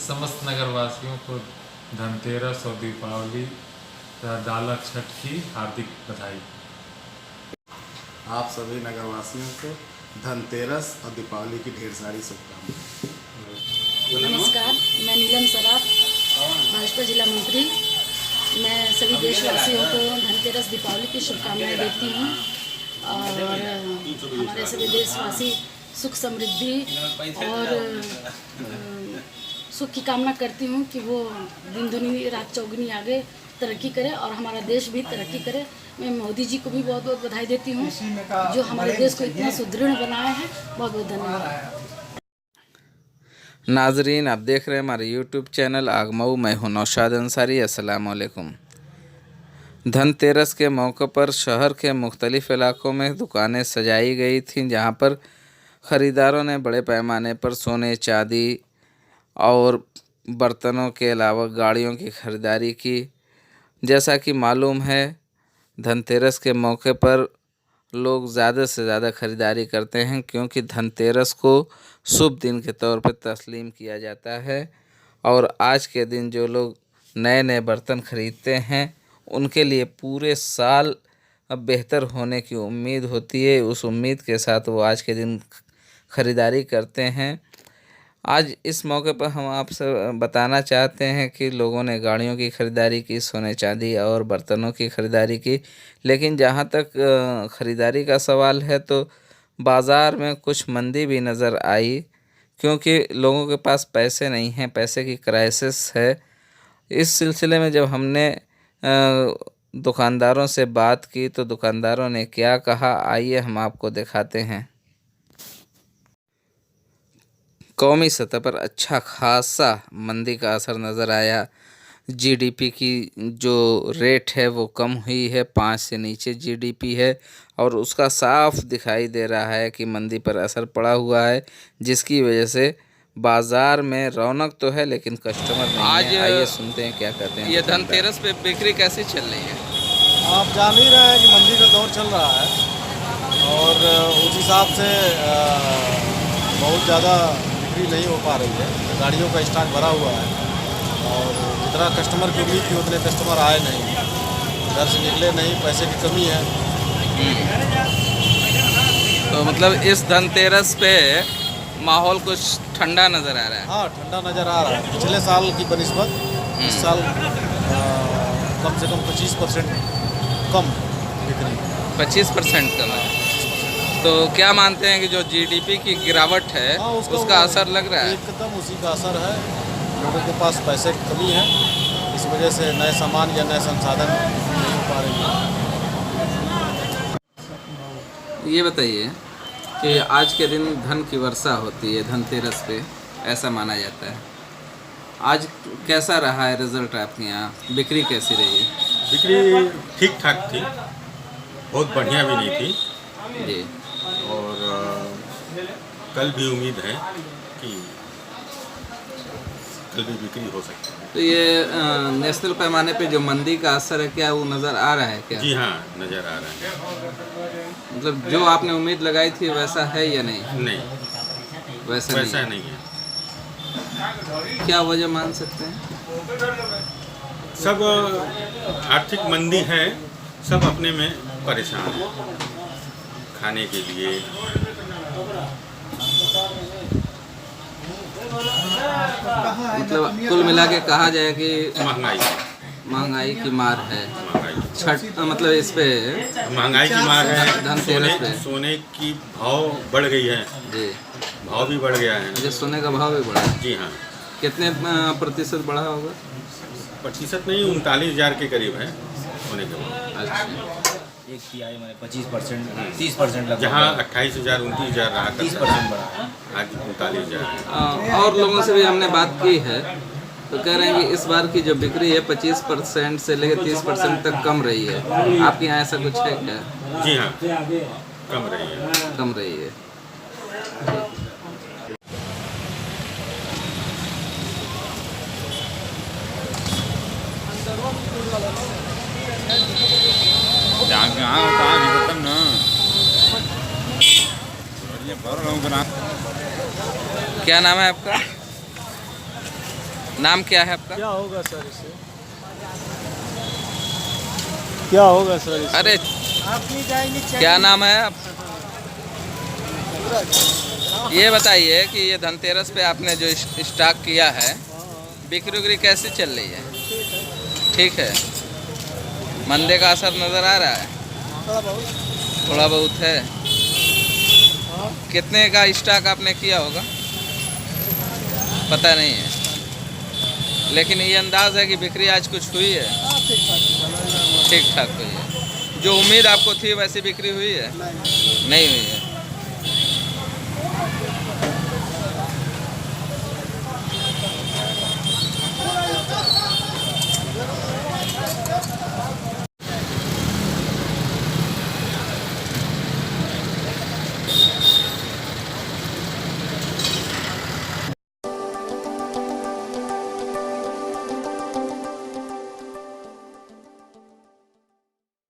समस्त नगरवासियों को धनतेरस और दीपावली तथा डाला छठ की हार्दिक बधाई। आप सभी नगरवासियों को धनतेरस और दीपावली की ढेर सारी शुभकामनाएं। नमस्कार, मैं नीलम सराफ, भाजपा जिला मंत्री। मैं सभी देशवासियों को धनतेरस दीपावली की शुभकामनाएं देती हूँ और हमारे सभी देशवासी सुख समृद्धि और सुख की कामना करती हूँ कि वो दिन दुनी रात चौगुनी आगे तरक्की करे और हमारा देश भी तरक्की करे। मैं मोदी जी को भी बहुत बहुत बधाई देती हूँ जो हमारे देश को इतना सुदृढ़ बनाए हैं। बहुत बहुत धन्यवाद। नाजरीन, आप देख रहे हैं हमारे YouTube चैनल आगमऊ। मैं हूं नौशाद अंसारी। अस्सलाम वालेकुम। धनतेरस के मौके पर शहर के मुख्तलिफ़ इलाकों में दुकानें सजाई गई थीं, जहां पर ख़रीदारों ने बड़े पैमाने पर सोने, चांदी और बर्तनों के अलावा गाड़ियों की ख़रीदारी की। जैसा कि मालूम है, धनतेरस के मौके पर लोग ज़्यादा से ज़्यादा ख़रीदारी करते हैं, क्योंकि धनतेरस को शुभ दिन के तौर पर तस्लीम किया जाता है। और आज के दिन जो लोग नए नए बर्तन ख़रीदते हैं, उनके लिए पूरे साल अब बेहतर होने की उम्मीद होती है। उस उम्मीद के साथ वो आज के दिन ख़रीदारी करते हैं। आज इस मौके पर हम आपसे बताना चाहते हैं कि लोगों ने गाड़ियों की ख़रीदारी की, सोने चांदी और बर्तनों की ख़रीदारी की। लेकिन जहां तक ख़रीदारी का सवाल है तो बाज़ार में कुछ मंदी भी नज़र आई, क्योंकि लोगों के पास पैसे नहीं हैं, पैसे की क्राइसिस है। इस सिलसिले में जब हमने दुकानदारों से बात की तो दुकानदारों ने क्या कहा, आइए हम आपको दिखाते हैं। कौमी सतह पर अच्छा खासा मंदी का असर नज़र आया। जीडीपी की जो रेट है वो कम हुई है, 5 से नीचे जीडीपी है और उसका साफ दिखाई दे रहा है कि मंदी पर असर पड़ा हुआ है, जिसकी वजह से बाज़ार में रौनक तो है लेकिन कस्टमर नहीं है। आइए सुनते हैं क्या कहते हैं। ये धनतेरस पे बिक्री कैसी चल रही है? आप जान ही रहे हैं कि मंदी का दौर चल रहा है और उस हिसाब से बहुत ज़्यादा बिक्री नहीं हो पा रही है। गाड़ियों का स्टॉक भरा हुआ है और जितना कस्टमर की उम्मीद थी उतने कस्टमर आए नहीं, घर से निकले नहीं, पैसे की कमी है। तो मतलब इस धनतेरस पे माहौल कुछ ठंडा नज़र आ रहा है। हाँ, ठंडा नज़र आ रहा है। पिछले साल की बनिस्बत इस साल कम से कम 25% कम बिक्री। 25% कम है। तो क्या मानते हैं कि जो जीडीपी की गिरावट है, हाँ, उसका असर लग रहा है? एकदम उसी का असर है। लोगों के पास पैसे की कमी है, इस वजह से नए सामान या नए संसाधन नहीं हो पा रही है। ये बताइए कि आज के दिन धन की वर्षा होती है, धनतेरस पे ऐसा माना जाता है। आज कैसा रहा है रिजल्ट आपके यहाँ? बिक्री कैसी रही है? बिक्री ठीक ठाक थी, बहुत बढ़िया भी नहीं थी जी। और कल भी उम्मीद है कि कल भी बिक्री हो सकती है। तो ये नेशनल पैमाने पे जो मंदी का असर है, क्या वो नज़र आ रहा है क्या? जी हाँ, नज़र आ रहा है। मतलब जो आपने उम्मीद लगाई थी वैसा है या नहीं? नहीं, वैसा नहीं है। क्या वजह मान सकते हैं? सब आर्थिक मंदी है, सब अपने में परेशान है। खाने के लिए मतलब कुल मिला के कहा जाए कि महंगाई की मार है। छठ मतलब इस पे महंगाई की मार है। धनतेरस पे सोने की भाव बढ़ गई है जी। भाव भी बढ़ गया है। अच्छा, सोने का भाव भी बढ़ा? जी हाँ। कितने प्रतिशत बढ़ा होगा? प्रतिशत नहीं, 39,000 के करीब है सोने के भाव। अच्छा, एक तिहाई मैंने 25%, 30% लगा। जहाँ 28,000 29,000 रहा, 30% बढ़ा, आज 39,000। और लोगों से भी हमने बात की है तो कह रहे हैं कि इस बार की जो बिक्री है 25% से लेकर 30% तक कम रही है। आपके यहाँ ऐसा कुछ है क्या? जी हाँ, कम रही है। कम रही है। क्या नाम है आपका? नाम क्या है आपका? क्या होगा सर इससे? क्या होगा सर इससे? अरे आप नहीं जाएंगे? क्या नाम है आप? ये बताइए कि ये धनतेरस पे आपने जो स्टॉक किया है, बिक्री उक्री कैसी चल रही है? ठीक है। मंदे का असर नज़र आ रहा है? थोड़ा बहुत है। कितने का स्टॉक आपने किया होगा पता नहीं है, लेकिन ये अंदाज है कि बिक्री आज कुछ हुई है? ठीक ठाक हुई है। जो उम्मीद आपको थी वैसी बिक्री हुई है? नहीं हुई है।